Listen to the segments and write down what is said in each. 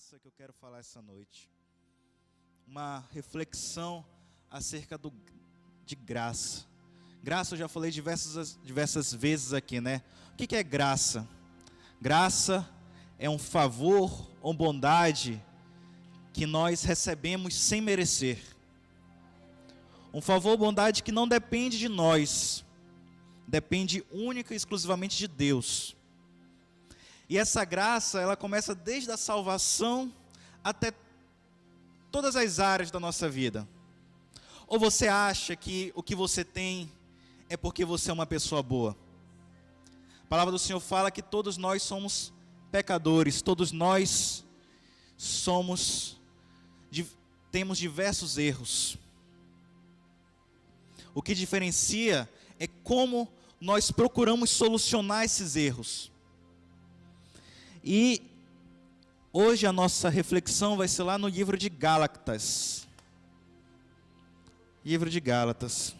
graça que eu quero falar essa noite. Uma reflexão acerca de graça. Graça eu já falei diversas vezes aqui, né? O que é graça? Graça é um favor ou bondade que nós recebemos sem merecer. Um favor ou bondade que não depende de nós, depende única e exclusivamente de Deus. E essa graça, ela começa desde a salvação até todas as áreas da nossa vida. Ou você acha que o que você tem é porque você é uma pessoa boa? A palavra do Senhor fala que todos nós somos pecadores, todos nós temos diversos erros. O que diferencia é como nós procuramos solucionar esses erros. E hoje a nossa reflexão vai ser lá no livro de Gálatas. Livro de Gálatas.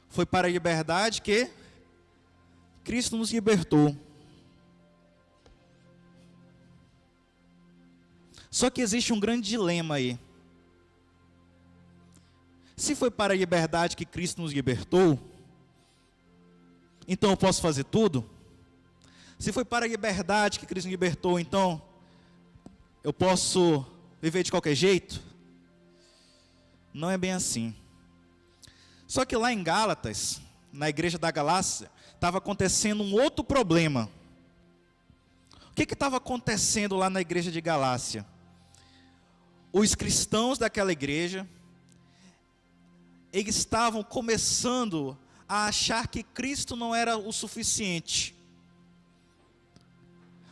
Foi para a liberdade que Cristo nos libertou. Só que existe um grande dilema aí. Se foi para a liberdade que Cristo nos libertou, então eu posso fazer tudo? Se foi para a liberdade que Cristo nos libertou, então eu posso viver de qualquer jeito? Não é bem assim. Só que lá em Gálatas, na igreja da Galácia, estava acontecendo um outro problema. O que estava acontecendo lá na igreja de Galácia? Os cristãos daquela igreja, eles estavam começando a achar que Cristo não era o suficiente.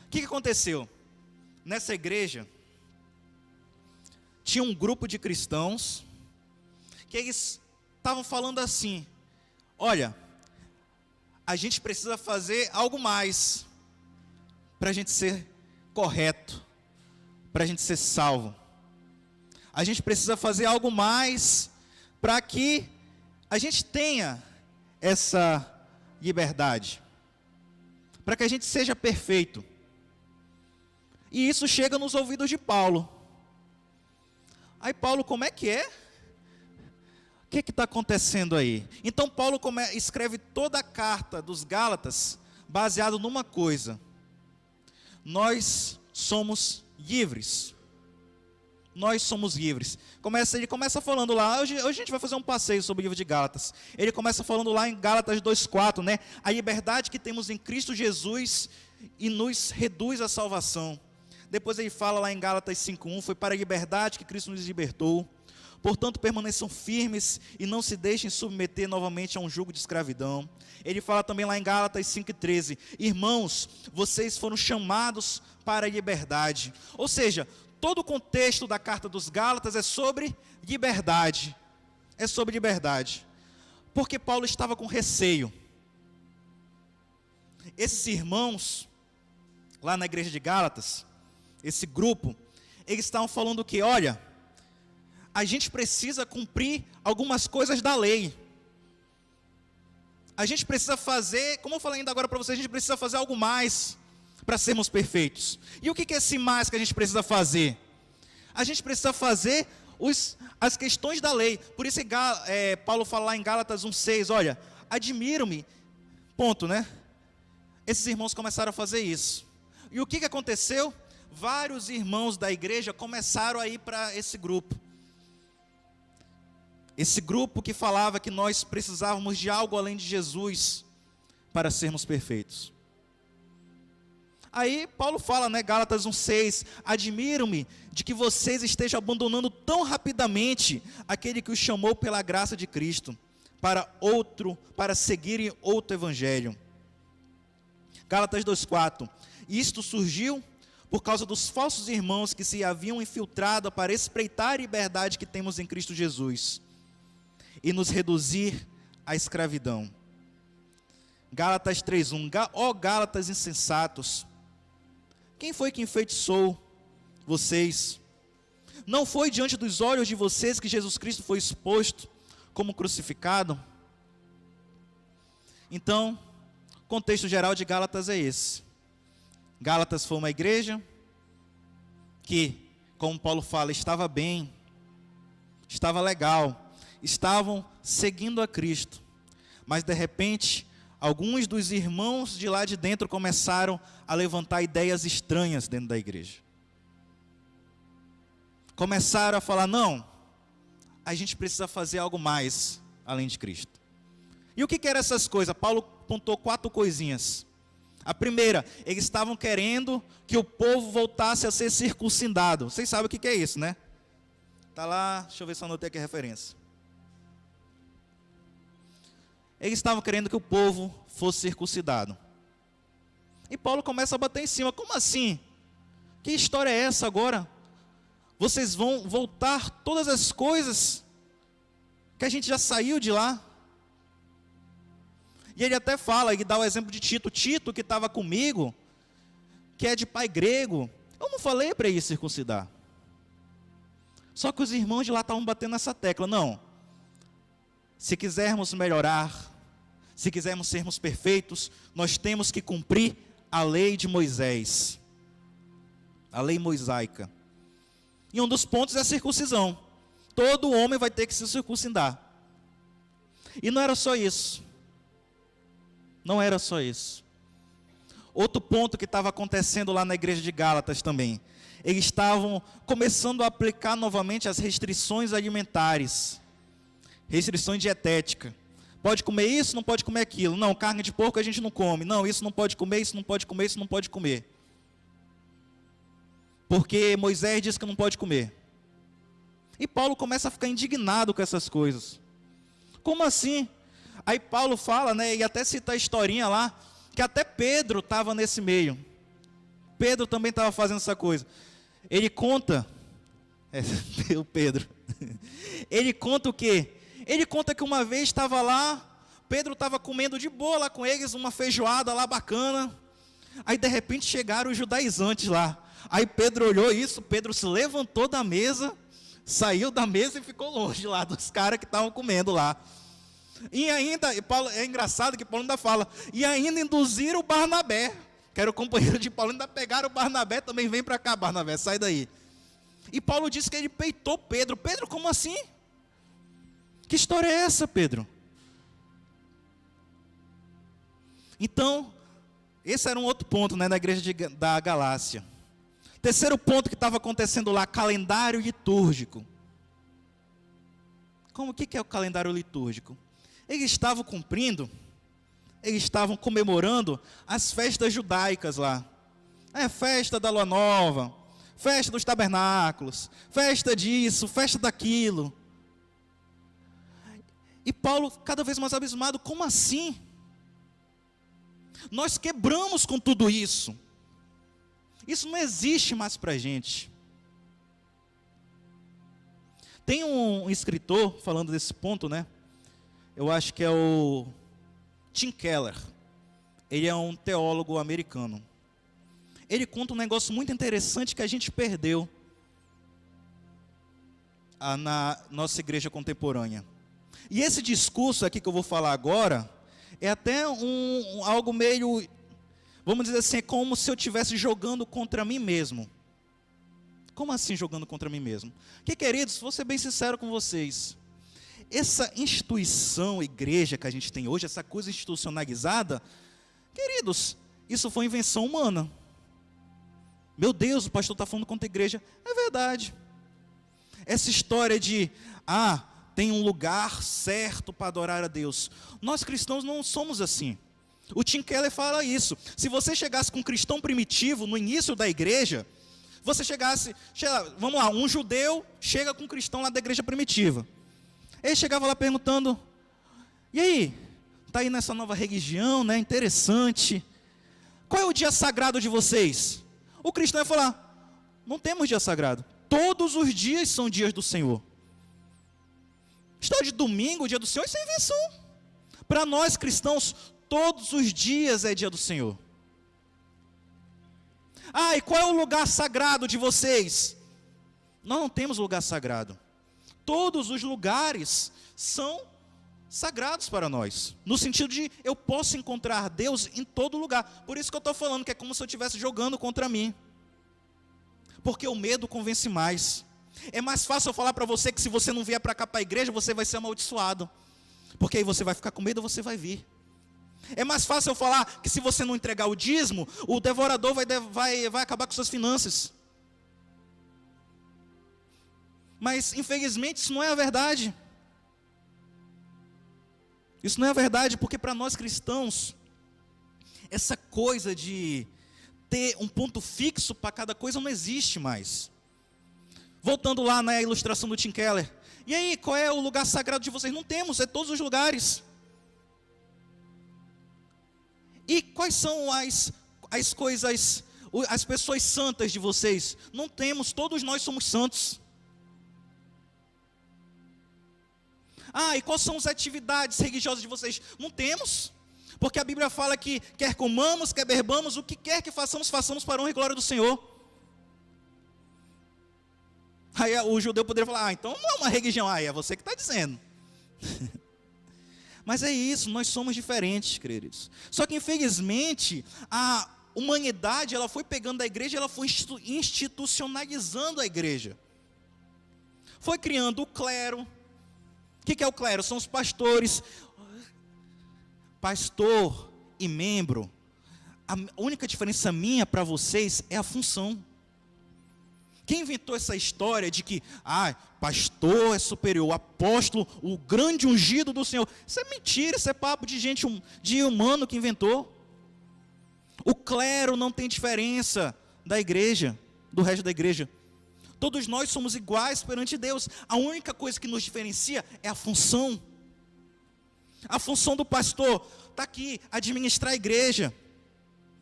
O que aconteceu? Nessa igreja, tinha um grupo de cristãos, que eles estavam falando assim: olha, a gente precisa fazer algo mais, para a gente ser correto, para a gente ser salvo. A gente precisa fazer algo mais, para que a gente tenha essa liberdade, para que a gente seja perfeito. E isso chega nos ouvidos de Paulo. Aí Paulo, como é que é? O que está acontecendo aí? Então Paulo escreve toda a carta dos Gálatas baseado numa coisa: nós somos livres. Nós somos livres. Ele começa falando lá, hoje a gente vai fazer um passeio sobre o livro de Gálatas. Ele começa falando lá em Gálatas 2,4, né? A liberdade que temos em Cristo Jesus e nos reduz à salvação. Depois ele fala lá em Gálatas 5,1, foi para a liberdade que Cristo nos libertou. Portanto, permaneçam firmes e não se deixem submeter novamente a um jugo de escravidão. Ele fala também lá em Gálatas 5,13, irmãos, vocês foram chamados para a liberdade. Ou seja, todo o contexto da carta dos Gálatas é sobre liberdade. É sobre liberdade. Porque Paulo estava com receio. Esses irmãos, lá na igreja de Gálatas, esse grupo, eles estavam falando que, olha, a gente precisa cumprir algumas coisas da lei. A gente precisa fazer, como eu falei ainda agora para vocês, a gente precisa fazer algo mais para sermos perfeitos. E o que é esse mais que a gente precisa fazer? A gente precisa fazer as questões da lei. Por isso Paulo fala lá em Gálatas 1,6, olha, admiro-me, ponto, né? Esses irmãos começaram a fazer isso. E o que aconteceu? Vários irmãos da igreja começaram a ir para esse grupo. Esse grupo que falava que nós precisávamos de algo além de Jesus para sermos perfeitos. Aí Paulo fala, né, Gálatas 1,6, admiro-me de que vocês estejam abandonando tão rapidamente aquele que os chamou pela graça de Cristo, para seguirem outro evangelho. Gálatas 2,4, isto surgiu por causa dos falsos irmãos que se haviam infiltrado para espreitar a liberdade que temos em Cristo Jesus e nos reduzir à escravidão. Gálatas 3,1, ó Gálatas insensatos, quem foi que enfeitiçou vocês? Não foi diante dos olhos de vocês que Jesus Cristo foi exposto como crucificado? Então, O contexto geral de Gálatas é esse. Gálatas foi uma igreja que, como Paulo fala, estava bem, estava legal, estavam seguindo a Cristo. Mas de repente, alguns dos irmãos de lá de dentro começaram a levantar ideias estranhas dentro da igreja. Começaram a falar, não, a gente precisa fazer algo mais além de Cristo. E o que eram essas coisas? Paulo apontou 4 coisinhas. A primeira, eles estavam querendo que o povo voltasse a ser circuncidado. Vocês sabem o que é isso, né? Está lá, deixa eu ver se eu anotei aqui a referência. Eles estavam querendo que o povo fosse circuncidado. E Paulo começa a bater em cima. Como assim? Que história é essa agora? Vocês vão voltar todas as coisas que a gente já saiu de lá? E ele até fala, e dá o exemplo de Tito. Tito, que estava comigo, que é de pai grego, eu não falei para ele circuncidar. Só que os irmãos de lá estavam batendo nessa tecla. Não. Se quisermos melhorar, se quisermos sermos perfeitos, nós temos que cumprir a lei de Moisés. A lei mosaica. E um dos pontos é a circuncisão. Todo homem vai ter que se circuncidar. E não era só isso. Não era só isso. Outro ponto que estava acontecendo lá na igreja de Gálatas também. Eles estavam começando a aplicar novamente as restrições alimentares. Restrições dietéticas. Pode comer isso, não pode comer aquilo. Não, carne de porco a gente não come. Não, isso não pode comer, isso não pode comer, isso não pode comer. Porque Moisés disse que não pode comer. E Paulo começa a ficar indignado com essas coisas. Como assim? Aí Paulo fala, né, e até cita a historinha lá, que até Pedro estava nesse meio. Pedro também estava fazendo essa coisa. Ele conta, o Pedro, ele conta o quê? Ele conta que uma vez estava lá, Pedro estava comendo de boa lá com eles, uma feijoada lá bacana. Aí de repente chegaram os judaizantes lá. Aí Pedro olhou isso, Pedro se levantou da mesa, saiu da mesa e ficou longe lá dos caras que estavam comendo lá. E ainda, Paulo, é engraçado que Paulo ainda fala, e ainda induziram o Barnabé, que era o companheiro de Paulo, ainda pegaram o Barnabé, também vem para cá, Barnabé, sai daí. E Paulo disse que ele peitou Pedro. Pedro, como assim? Que história é essa, Pedro? Então, esse era um outro ponto, né, na igreja da Galácia. Terceiro ponto que estava acontecendo lá, calendário litúrgico. O que é o calendário litúrgico? Eles estavam cumprindo, eles estavam comemorando as festas judaicas lá. Festa da lua nova, festa dos tabernáculos, festa disso, festa daquilo. E Paulo, cada vez mais abismado, como assim? Nós quebramos com tudo isso. Isso não existe mais para a gente. Tem um escritor falando desse ponto, né? Eu acho que é o Tim Keller. Ele é um teólogo americano. Ele conta um negócio muito interessante que a gente perdeu na nossa igreja contemporânea. E esse discurso aqui que eu vou falar agora é até algo meio, vamos dizer assim, é como se eu estivesse jogando contra mim mesmo. Como assim jogando contra mim mesmo? Que, queridos, vou ser bem sincero com vocês. Essa instituição, igreja que a gente tem hoje, essa coisa institucionalizada, queridos, isso foi invenção humana. Meu Deus, o pastor está falando contra a igreja. É verdade. Essa história de, tem um lugar certo para adorar a Deus. Nós cristãos não somos assim. O Tim Keller fala isso. Se você chegasse com um cristão primitivo no início da igreja, você vamos lá, um judeu chega com um cristão lá da igreja primitiva. Ele chegava lá perguntando, e aí, está aí nessa nova religião, né, interessante. Qual é o dia sagrado de vocês? O cristão ia falar, não temos dia sagrado. Todos os dias são dias do Senhor. História de domingo, o dia do Senhor, isso é invenção. Para nós cristãos, todos os dias é dia do Senhor. E qual é o lugar sagrado de vocês? Nós não temos lugar sagrado. Todos os lugares são sagrados para nós, no sentido de eu posso encontrar Deus em todo lugar. Por isso que eu estou falando que é como se eu estivesse jogando contra mim, porque o medo convence mais. É mais fácil eu falar para você que se você não vier para cá para a igreja, você vai ser amaldiçoado, porque aí você vai ficar com medo e você vai vir. É mais fácil eu falar que se você não entregar o dízimo, o devorador vai acabar com suas finanças. Mas infelizmente isso não é a verdade. Isso não é a verdade, porque para nós cristãos, essa coisa de ter um ponto fixo para cada coisa não existe mais. Voltando lá na ilustração do Tim Keller. E aí, qual é o lugar sagrado de vocês? Não temos, é todos os lugares. E quais são as coisas, as pessoas santas de vocês? Não temos, todos nós somos santos. E quais são as atividades religiosas de vocês? Não temos, porque a Bíblia fala que quer comamos, quer bebamos, o que quer que façamos, façamos para a honra e glória do Senhor. Aí o judeu poderia falar, então não é uma religião, é você que está dizendo. Mas é isso, nós somos diferentes, queridos. Só que infelizmente, a humanidade, ela foi pegando a igreja, ela foi institucionalizando a igreja. Foi criando o clero. O que é o clero? São os pastores. Pastor e membro, a única diferença minha para vocês é a função. Quem inventou essa história de que, pastor é superior, apóstolo, o grande ungido do Senhor? Isso é mentira, isso é papo de gente, de humano que inventou. O clero não tem diferença da igreja, do resto da igreja. Todos nós somos iguais perante Deus. A única coisa que nos diferencia é a função. A função do pastor está aqui, administrar a igreja,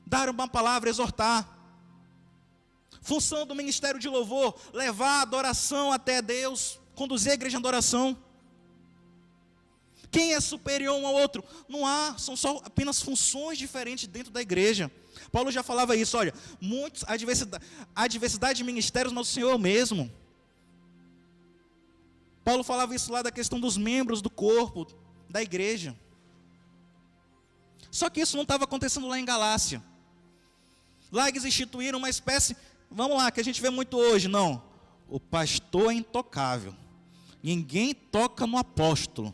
dar uma palavra, exortar. Função do ministério de louvor, levar a adoração até Deus, conduzir a igreja em adoração. Quem é superior um ao outro? Não há, são só apenas funções diferentes dentro da igreja. Paulo já falava isso, olha, a diversidade de ministérios, mas o Senhor é o mesmo. Paulo falava isso lá da questão dos membros do corpo, da igreja. Só que isso não estava acontecendo lá em Galácia. Lá eles instituíram uma espécie, vamos lá, que a gente vê muito hoje, não. O pastor é intocável. Ninguém toca no apóstolo.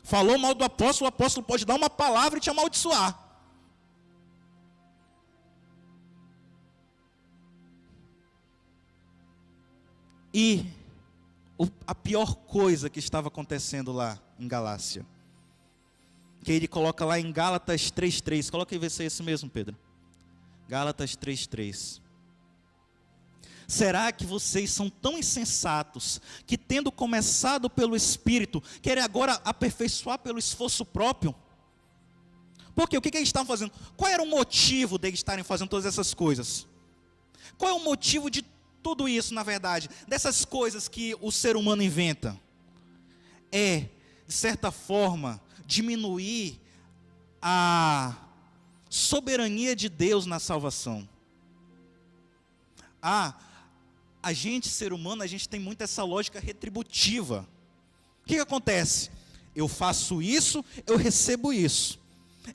Falou mal do apóstolo, o apóstolo pode dar uma palavra e te amaldiçoar. E a pior coisa que estava acontecendo lá em Galácia, que ele coloca lá em Gálatas 3:3, coloca aí ver se é esse mesmo, Pedro. Gálatas 3:3. Será que vocês são tão insensatos, que tendo começado pelo Espírito, querem agora aperfeiçoar pelo esforço próprio? Porque o que eles estavam fazendo? Qual era o motivo deles estarem fazendo todas essas coisas? Qual é o motivo de tudo isso, na verdade? Dessas coisas que o ser humano inventa? É, de certa forma, diminuir a soberania de Deus na salvação. A gente, ser humano, a gente tem muito essa lógica retributiva. O que acontece? Eu faço isso, eu recebo isso.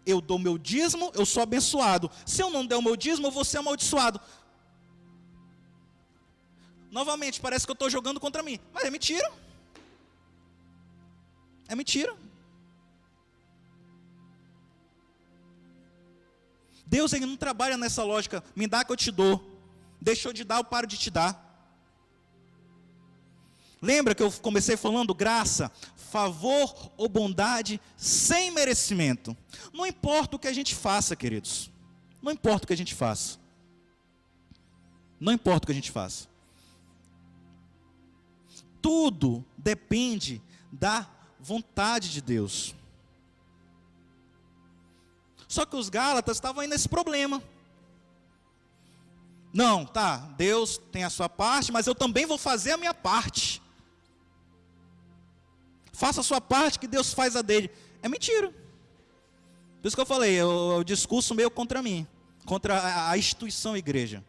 Eu dou meu dízimo, eu sou abençoado. Se eu não der o meu dízimo, eu vou ser amaldiçoado. Novamente, parece que eu estou jogando contra mim. Mas é mentira. É mentira. Deus, ele não trabalha nessa lógica, me dá que eu te dou. Deixou de dar, eu paro de te dar. Lembra que eu comecei falando graça, favor ou bondade sem merecimento. Não importa o que a gente faça, queridos. Não importa o que a gente faça. Não importa o que a gente faça. Tudo depende da vontade de Deus. Só que os Gálatas estavam aí nesse problema. Não, tá, Deus tem a sua parte, mas eu também vou fazer a minha parte. Faça a sua parte que Deus faz a dele. É mentira. Por isso que eu falei, é o discurso meio contra mim, contra a instituição igreja.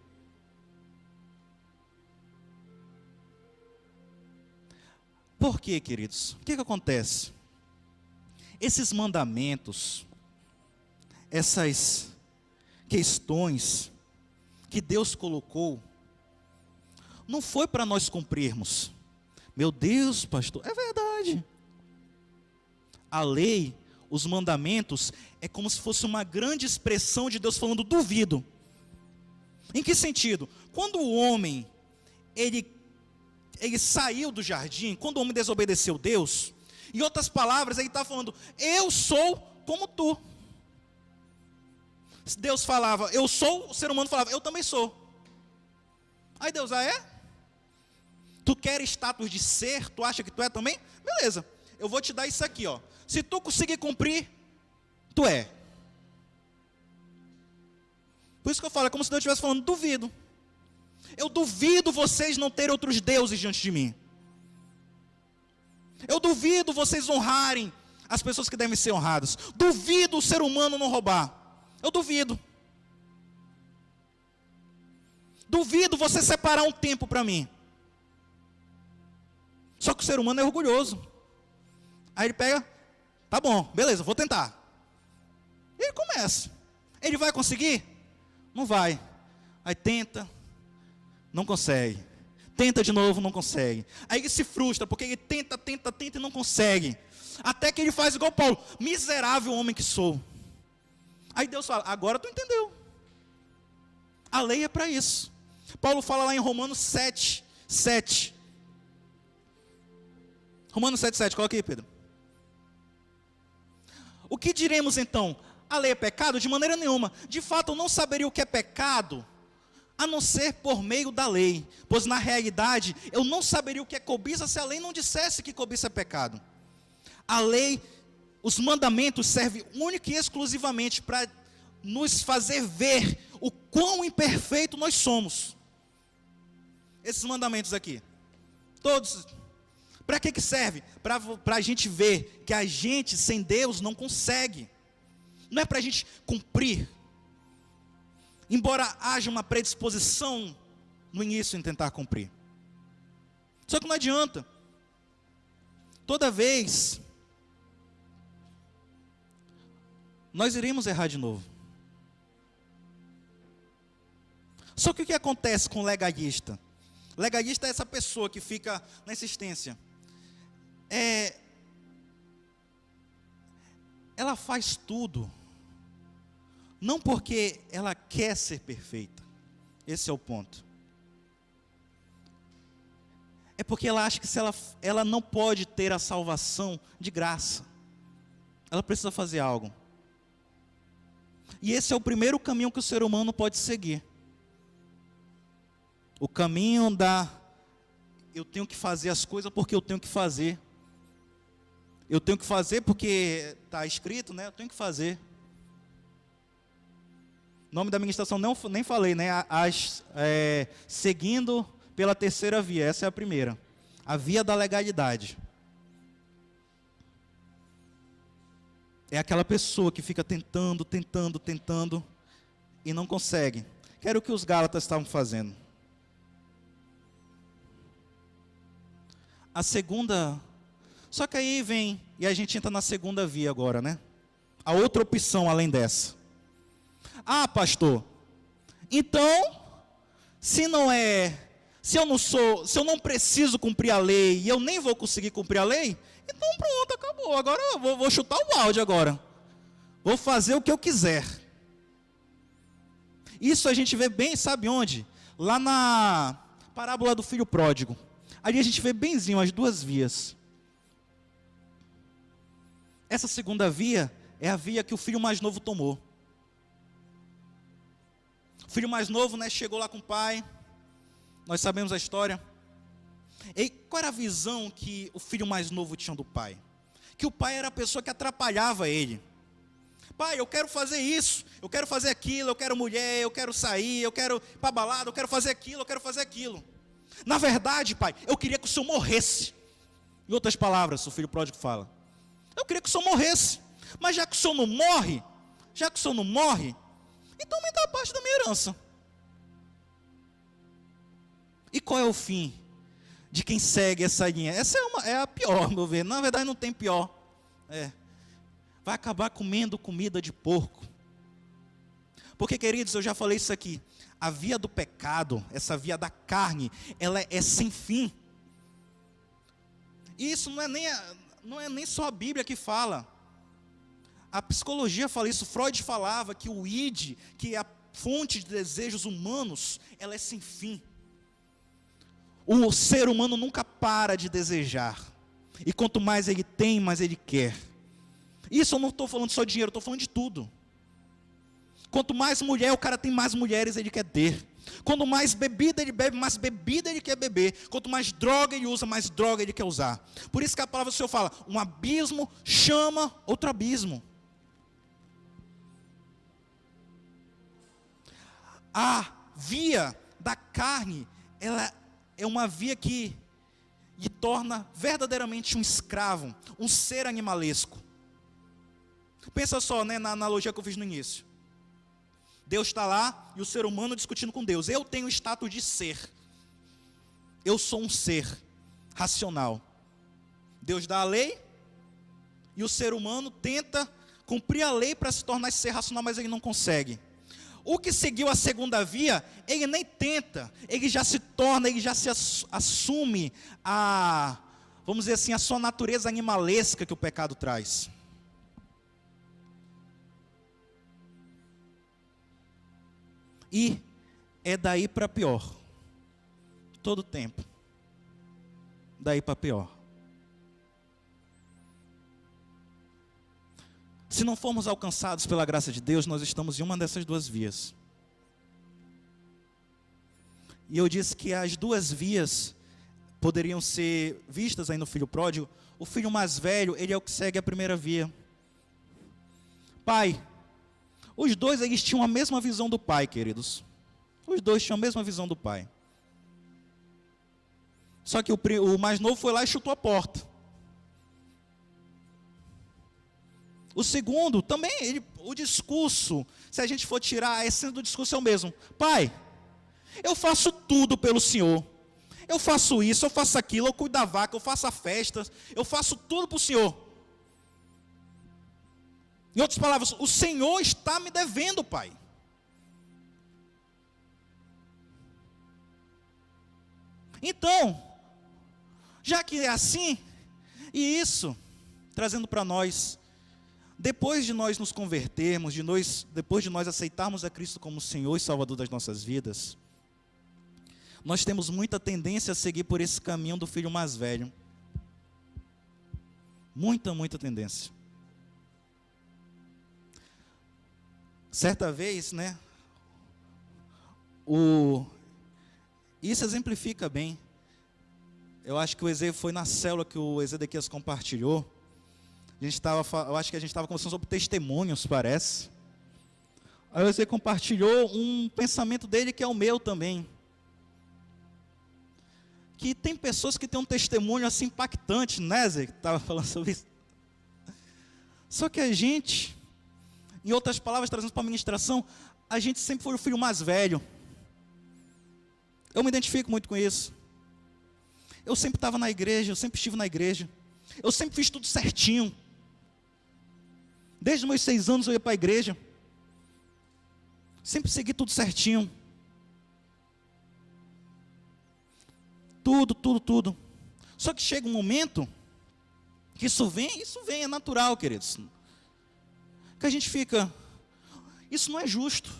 Por quê, queridos? O que acontece? Esses mandamentos, essas questões que Deus colocou, não foi para nós cumprirmos. Meu Deus, pastor, é verdade. A lei, os mandamentos, é como se fosse uma grande expressão de Deus falando, duvido. Em que sentido? Quando o homem, ele saiu do jardim, quando o homem desobedeceu Deus, em outras palavras, ele está falando, eu sou como tu. Deus falava, eu sou, o ser humano falava, eu também sou. Aí Deus, é? Tu queres status de ser, tu acha que tu é também? Beleza, eu vou te dar isso aqui, ó. Se tu conseguir cumprir, tu é. Por isso que eu falo, é como se Deus estivesse falando, duvido. Eu duvido vocês não terem outros deuses diante de mim. Eu duvido vocês honrarem as pessoas que devem ser honradas. Duvido o ser humano não roubar. Eu duvido. Duvido você separar um tempo para mim. Só que o ser humano é orgulhoso. Aí ele pega, tá bom, beleza, vou tentar. E ele começa. Ele vai conseguir? Não vai. Aí tenta, não consegue. Tenta de novo, não consegue. Aí ele se frustra, porque ele tenta e não consegue. Até que ele faz igual Paulo, miserável homem que sou. Aí Deus fala, agora tu entendeu. A lei é para isso. Paulo fala lá em Romanos 7:7. Romanos 7:7, coloca aí, Pedro. O que diremos então? A lei é pecado? De maneira nenhuma. De fato, eu não saberia o que é pecado, a não ser por meio da lei. Pois na realidade, eu não saberia o que é cobiça se a lei não dissesse que cobiça é pecado. A lei, os mandamentos servem única e exclusivamente para nos fazer ver o quão imperfeito nós somos. Esses mandamentos aqui, todos, para que serve? Para a gente ver que a gente sem Deus não consegue. Não é para a gente cumprir. Embora haja uma predisposição no início em tentar cumprir. Só que não adianta. Toda vez nós iremos errar de novo. Só que o que acontece com o legalista? Legalista é essa pessoa que fica na insistência. Ela faz tudo, não porque ela quer ser perfeita. Esse é o ponto. É porque ela acha que ela não pode ter a salvação de graça. Ela precisa fazer algo. E esse é o primeiro caminho que o ser humano pode seguir. O caminho eu tenho que fazer as coisas porque eu tenho que fazer. Eu tenho que fazer porque está escrito, né? Eu tenho que fazer. O nome da ministração nem falei, né? Seguindo pela terceira via. Essa é a primeira. A via da legalidade. É aquela pessoa que fica tentando e não consegue. Que era o que os Gálatas estavam fazendo. A segunda... Só que aí vem, e a gente entra na segunda via agora, né? A outra opção além dessa. Ah, pastor, então, se eu não preciso cumprir a lei, e eu nem vou conseguir cumprir a lei, então pronto, acabou, agora eu vou chutar o balde agora. Vou fazer o que eu quiser. Isso a gente vê bem, sabe onde? Lá na parábola do filho pródigo. Ali a gente vê benzinho as duas vias. Essa segunda via é a via que o filho mais novo tomou. O filho mais novo, né, chegou lá com o pai. Nós sabemos a história. E qual era a visão que o filho mais novo tinha do pai? Que o pai era a pessoa que atrapalhava ele. Pai, eu quero fazer isso, eu quero fazer aquilo, eu quero mulher, eu quero sair, eu quero ir para balada, eu quero fazer aquilo, eu quero fazer aquilo. Na verdade, pai, eu queria que o senhor morresse. Em outras palavras, o filho pródigo fala. Eu queria que o senhor morresse. Mas já que o senhor não morre, então me dá a parte da minha herança. E qual é o fim de quem segue essa linha? Essa é a pior, meu ver. Na verdade não tem pior. vai acabar comendo comida de porco. Porque, queridos, eu já falei isso aqui, a via do pecado, essa via da carne, ela é sem fim. E isso não é nem só a Bíblia que fala. A psicologia fala isso, Freud falava que o id, que é a fonte de desejos humanos, ela é sem fim. O ser humano nunca para de desejar. E quanto mais ele tem, mais ele quer. Isso eu não estou falando só de dinheiro, estou falando de tudo. Quanto mais mulher o cara tem, mais mulheres ele quer ter. Quanto mais bebida ele bebe, mais bebida ele quer beber. Quanto mais droga ele usa, mais droga ele quer usar. Por isso que a palavra do Senhor fala, um abismo chama outro abismo. A via da carne, ela é uma via que lhe torna verdadeiramente um escravo, um ser animalesco. Pensa só, né, na analogia que eu fiz no início. Deus está lá e o ser humano discutindo com Deus. Eu tenho o status de ser. Eu sou um ser racional. Deus dá a lei e o ser humano tenta cumprir a lei para se tornar esse ser racional, mas ele não consegue. O que seguiu a segunda via, ele nem tenta, ele já se torna, ele já se assume vamos dizer assim, a sua natureza animalesca que o pecado traz. E é daí para pior, todo tempo, daí para pior. Se não formos alcançados pela graça de Deus, nós estamos em uma dessas duas vias. E eu disse que as duas vias poderiam ser vistas aí no filho pródigo. O filho mais velho, ele é o que segue a primeira via. Pai, os dois eles tinham a mesma visão do pai, queridos. Os dois tinham a mesma visão do pai. Só que o mais novo foi lá e chutou a porta. O segundo, também, o discurso, se a gente for tirar a essência do discurso é o mesmo. Pai, eu faço tudo pelo Senhor. Eu faço isso, eu faço aquilo, eu cuido da vaca, eu faço a festa, eu faço tudo para o Senhor. Em outras palavras, o Senhor está me devendo, Pai. Então, já que é assim, e isso, trazendo para nós, depois de nós nos convertermos, depois de nós aceitarmos a Cristo como Senhor e Salvador das nossas vidas, nós temos muita tendência a seguir por esse caminho do filho mais velho. Muita tendência. Certa vez, né, isso exemplifica bem. Eu acho que foi na célula que o Ezequias compartilhou. Eu acho que a gente estava conversando sobre testemunhos, parece. Aí o Zé compartilhou um pensamento dele que é o meu também. Que tem pessoas que têm um testemunho assim impactante, né, Zé? Que estava falando sobre isso. Só que a gente, em outras palavras, trazendo para a ministração, a gente sempre foi o filho mais velho. Eu me identifico muito com isso. Eu sempre estava na igreja, eu sempre estive na igreja. Eu sempre fiz tudo certinho. Desde os meus 6 anos eu ia para a igreja. Sempre segui tudo certinho. Tudo. Só que chega um momento que isso vem, é natural, queridos. Que a gente fica, isso não é justo.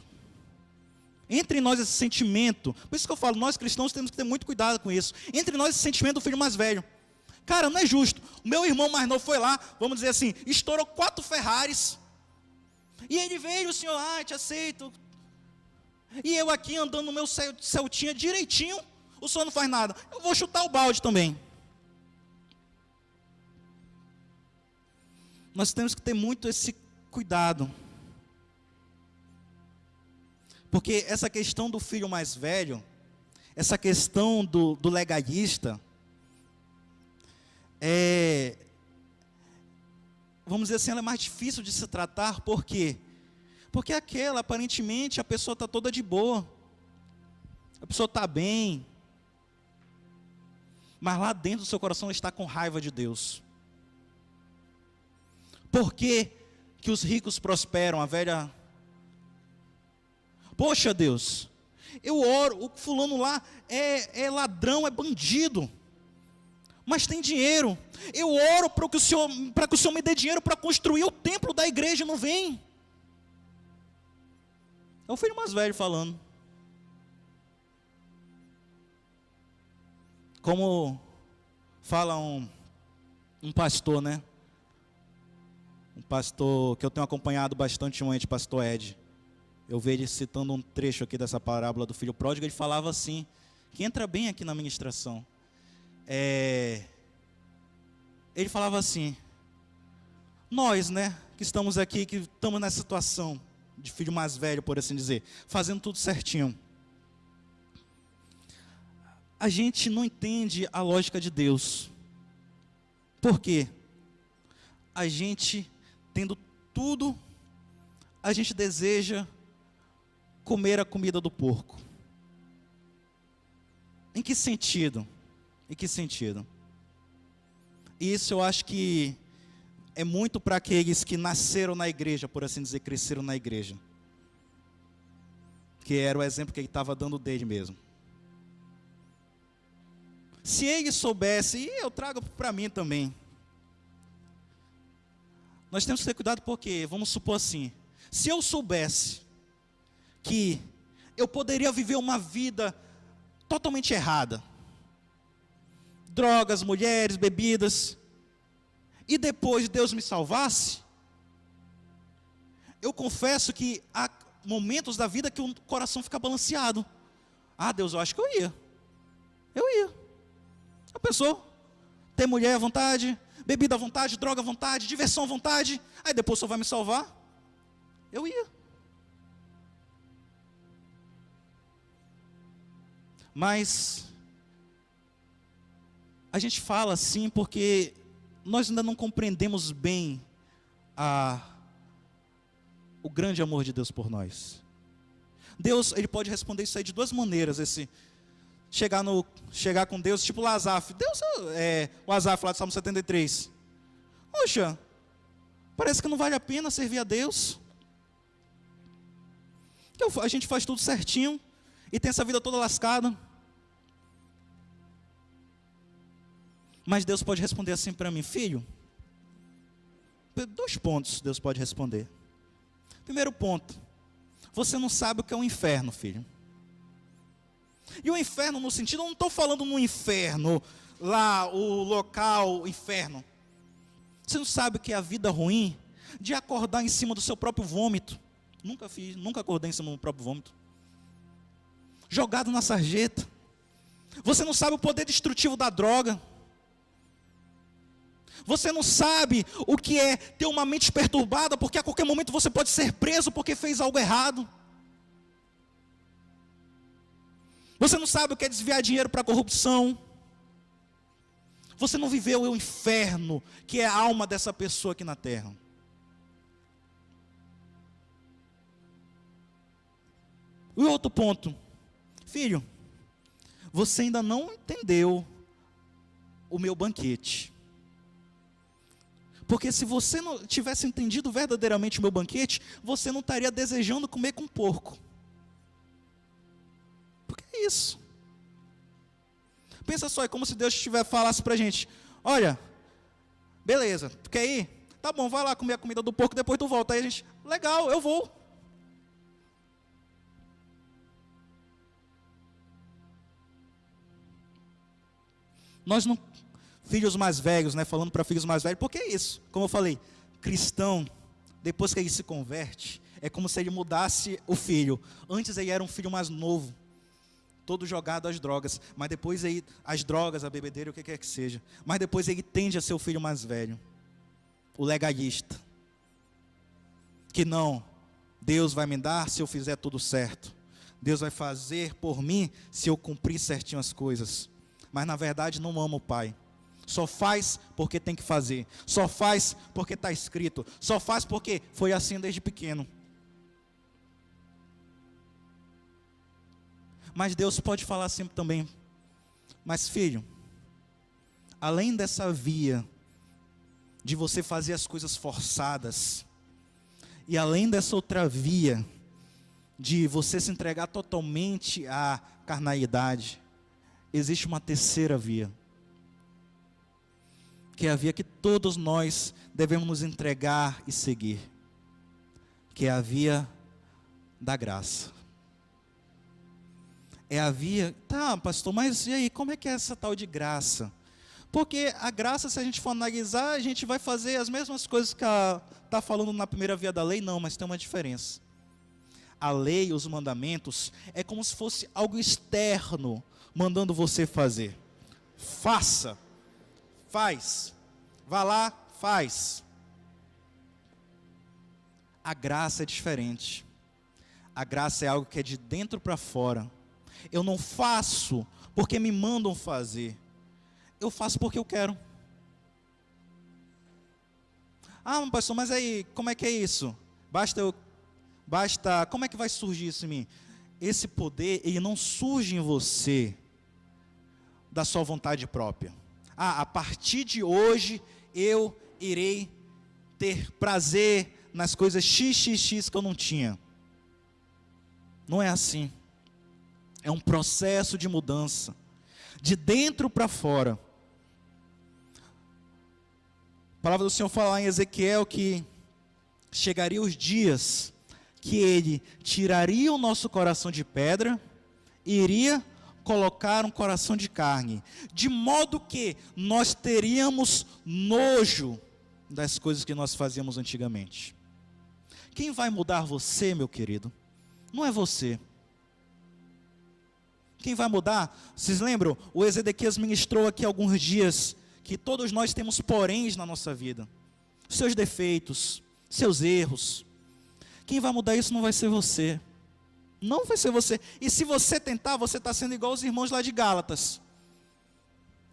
Entre nós esse sentimento, por isso que eu falo, nós cristãos temos que ter muito cuidado com isso. Entre nós esse sentimento do filho mais velho. Cara, não é justo. O meu irmão mais novo foi lá, vamos dizer assim, estourou 4 Ferraris. E ele veio, o Senhor, te aceito. E eu aqui andando no meu Celtinha direitinho, o Senhor não faz nada. Eu vou chutar o balde também. Nós temos que ter muito esse cuidado. Porque essa questão do filho mais velho, essa questão do legalista, vamos dizer assim, ela é mais difícil de se tratar. Por quê? Porque aparentemente, a pessoa está toda de boa. A pessoa está bem. Mas lá dentro do seu coração ela está com raiva de Deus. Porque que os ricos prosperam, a velha... Poxa Deus, eu oro, o fulano lá é ladrão, é bandido, mas tem dinheiro. Eu oro para que o Senhor me dê dinheiro para construir o templo da igreja, não vem. É o filho mais velho falando. Como fala um pastor, né? Um pastor que eu tenho acompanhado bastante ultimamente, pastor Ed. Eu vejo ele citando um trecho aqui dessa parábola do filho pródigo. Ele falava assim, que entra bem aqui na ministração. Ele falava assim: nós, né, que estamos aqui, que estamos nessa situação de filho mais velho, por assim dizer, fazendo tudo certinho, a gente não entende a lógica de Deus. Por quê? A gente, tendo tudo, a gente deseja comer a comida do porco. Em que sentido? Em que sentido? Isso eu acho que é muito para aqueles que nasceram na igreja, por assim dizer, cresceram na igreja. Que era o exemplo que ele estava dando dele mesmo. Se ele soubesse, e eu trago para mim também, nós temos que ter cuidado porque, vamos supor assim, se eu soubesse que eu poderia viver uma vida totalmente errada, drogas, mulheres, bebidas, e depois Deus me salvasse, eu confesso que há momentos da vida que o coração fica balanceado. Ah, Deus, eu acho que eu ia. A pessoa ter mulher à vontade, bebida à vontade, droga à vontade, diversão à vontade, aí depois só vai me salvar? Eu ia. Mas a gente fala assim porque nós ainda não compreendemos bem o grande amor de Deus por nós. Deus, ele pode responder isso aí de duas maneiras, chegar com Deus, tipo o Asaf. Deus o Asaf lá do Salmo 73. Poxa, parece que não vale a pena servir a Deus. A gente faz tudo certinho e tem essa vida toda lascada. Mas Deus pode responder assim para mim: filho, 2 pontos Deus pode responder. Primeiro ponto: você não sabe o que é o inferno, filho. E o inferno no sentido, eu não estou falando no inferno, lá o local, inferno. Você não sabe o que é a vida ruim de acordar em cima do seu próprio vômito. Nunca acordei em cima do meu próprio vômito. Jogado na sarjeta. Você não sabe o poder destrutivo da droga. Você não sabe o que é ter uma mente perturbada, porque a qualquer momento você pode ser preso porque fez algo errado. Você não sabe o que é desviar dinheiro para corrupção. Você não viveu o inferno, que é a alma dessa pessoa aqui na terra. E outro ponto: filho, você ainda não entendeu o meu banquete. Porque se você não tivesse entendido verdadeiramente o meu banquete, você não estaria desejando comer com porco. Porque é isso. Pensa só, é como se Deus falasse para a gente: olha, beleza, tu quer ir? Tá bom, vai lá comer a comida do porco, depois tu volta. Aí a gente: legal, eu vou. Nós não, filhos mais velhos, né, falando para filhos mais velhos, porque é isso, como eu falei, cristão, depois que ele se converte, é como se ele mudasse o filho. Antes ele era um filho mais novo, todo jogado às drogas, mas depois aí, as drogas, a bebedeira, o que quer que seja, mas depois ele tende a ser o filho mais velho, o legalista, que não, Deus vai me dar se eu fizer tudo certo, Deus vai fazer por mim se eu cumprir certinho as coisas, mas na verdade não ama o Pai. Só faz porque tem que fazer, só faz porque está escrito, só faz porque foi assim desde pequeno. Mas Deus pode falar sempre também: mas filho, além dessa via de você fazer as coisas forçadas, E além dessa outra via, de você se entregar totalmente à carnalidade, existe uma terceira via, que é a via que todos nós devemos nos entregar e seguir, que é a via da graça. É a via, tá, pastor, mas e aí, como é que é essa tal de graça? Porque a graça, se a gente for analisar, a gente vai fazer as mesmas coisas que está falando na primeira via da lei, não, mas tem uma diferença. A lei, os mandamentos, é como se fosse algo externo, mandando você fazer. Faça, faz, vá lá, faz. A graça é diferente. A graça é algo que é de dentro para fora. Eu não faço porque me mandam fazer. Eu faço porque eu quero. Ah, pastor, mas aí, como é que é isso? Como é que vai surgir isso em mim? Esse poder, ele não surge em você da sua vontade própria. Ah, a partir de hoje eu irei ter prazer nas coisas XXX que eu não tinha. Não é assim. É um processo de mudança, de dentro para fora. A palavra do Senhor fala em Ezequiel que chegaria os dias que Ele tiraria o nosso coração de pedra e iria colocar um coração de carne, de modo que nós teríamos nojo das coisas que nós fazíamos antigamente. Quem vai mudar você, meu querido? Não é você. Quem vai mudar? Vocês lembram? O Ezequias ministrou aqui alguns dias que todos nós temos poréns na nossa vida, seus defeitos, seus erros. Quem vai mudar isso não vai ser você. Não vai ser você. E se você tentar, você está sendo igual os irmãos lá de Gálatas.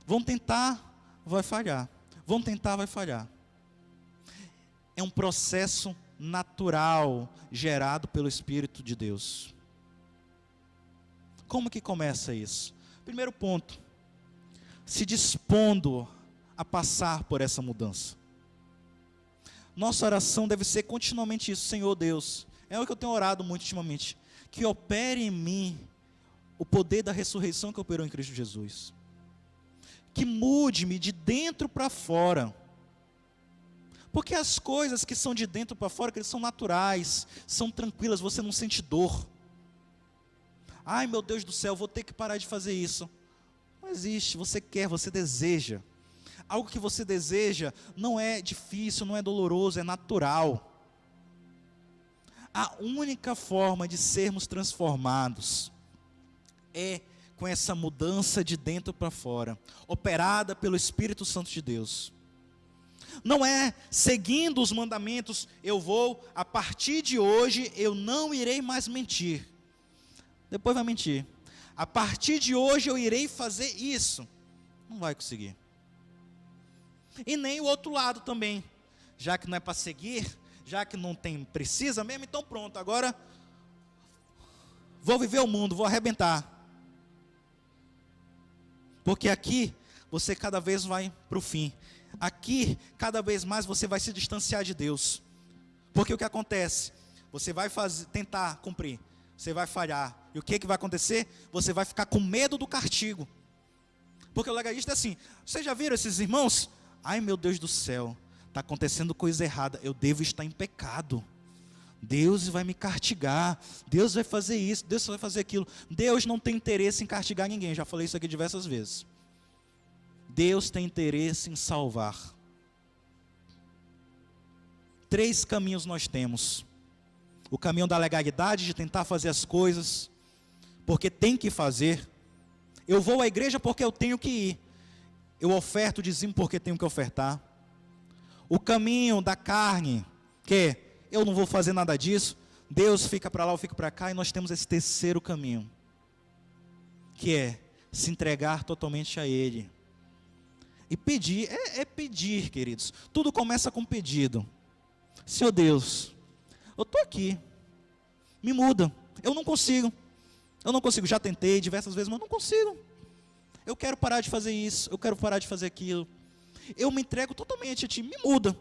Vão tentar, vai falhar. Vão tentar, vai falhar. É um processo natural, gerado pelo Espírito de Deus. Como que começa isso? Primeiro ponto, se dispondo a passar por essa mudança. Nossa oração deve ser continuamente isso: Senhor Deus, é o que eu tenho orado muito ultimamente, que opere em mim o poder da ressurreição que operou em Cristo Jesus, que mude-me de dentro para fora, porque as coisas que são de dentro para fora, que eles são naturais, são tranquilas, você não sente dor. Ai meu Deus do céu, vou ter que parar de fazer isso. Não existe, você quer, você deseja. Algo que você deseja não é difícil, não é doloroso, é natural. A única forma de sermos transformados é com essa mudança de dentro para fora, operada pelo Espírito Santo de Deus. Não é seguindo os mandamentos, a partir de hoje, eu não irei mais mentir. Depois vai mentir. A partir de hoje eu irei fazer isso. Não vai conseguir. E nem o outro lado também. Já que não é para seguir, já que não precisa mesmo, então pronto, agora vou viver o mundo, vou arrebentar. Porque aqui você cada vez vai para o fim. Aqui, cada vez mais você vai se distanciar de Deus. Porque o que acontece? Você vai tentar cumprir, você vai falhar. E o que vai acontecer? Você vai ficar com medo do castigo. Porque o legalista é assim: vocês já viram esses irmãos? Ai meu Deus do céu, está acontecendo coisa errada, eu devo estar em pecado. Deus vai me castigar, Deus vai fazer isso, Deus vai fazer aquilo. Deus não tem interesse em castigar ninguém, já falei isso aqui diversas vezes. Deus tem interesse em salvar. 3 caminhos nós temos: o caminho da legalidade, de tentar fazer as coisas porque tem que fazer. Eu vou à igreja porque eu tenho que ir. Eu oferto o dízimo porque tenho que ofertar. O caminho da carne, que eu não vou fazer nada disso, Deus fica para lá, eu fico para cá. E nós temos esse terceiro caminho, que é se entregar totalmente a Ele. E pedir, é pedir, queridos. Tudo começa com pedido. Senhor Deus, eu estou aqui, me muda. Eu não consigo, já tentei diversas vezes, mas não consigo. Eu quero parar de fazer isso, eu quero parar de fazer aquilo. Eu me entrego totalmente a Ti, me muda.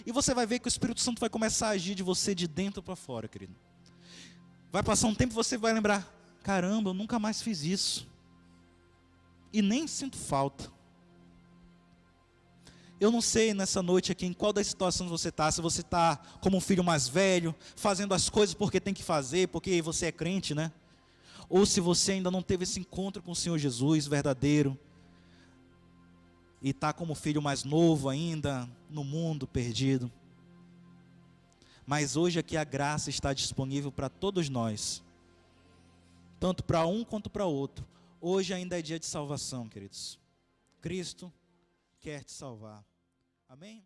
E você vai ver que o Espírito Santo vai começar a agir de você de dentro para fora, querido. Vai passar um tempo e você vai lembrar: caramba, eu nunca mais fiz isso. E nem sinto falta. Eu não sei nessa noite aqui em qual das situações você está. Se você está como um filho mais velho, fazendo as coisas porque tem que fazer, porque você é crente, né? Ou se você ainda não teve esse encontro com o Senhor Jesus verdadeiro, e está como filho mais novo ainda, no mundo perdido. Mas hoje aqui a graça está disponível para todos nós, tanto para um quanto para outro. Hoje ainda é dia de salvação, queridos. Cristo quer te salvar. Amém?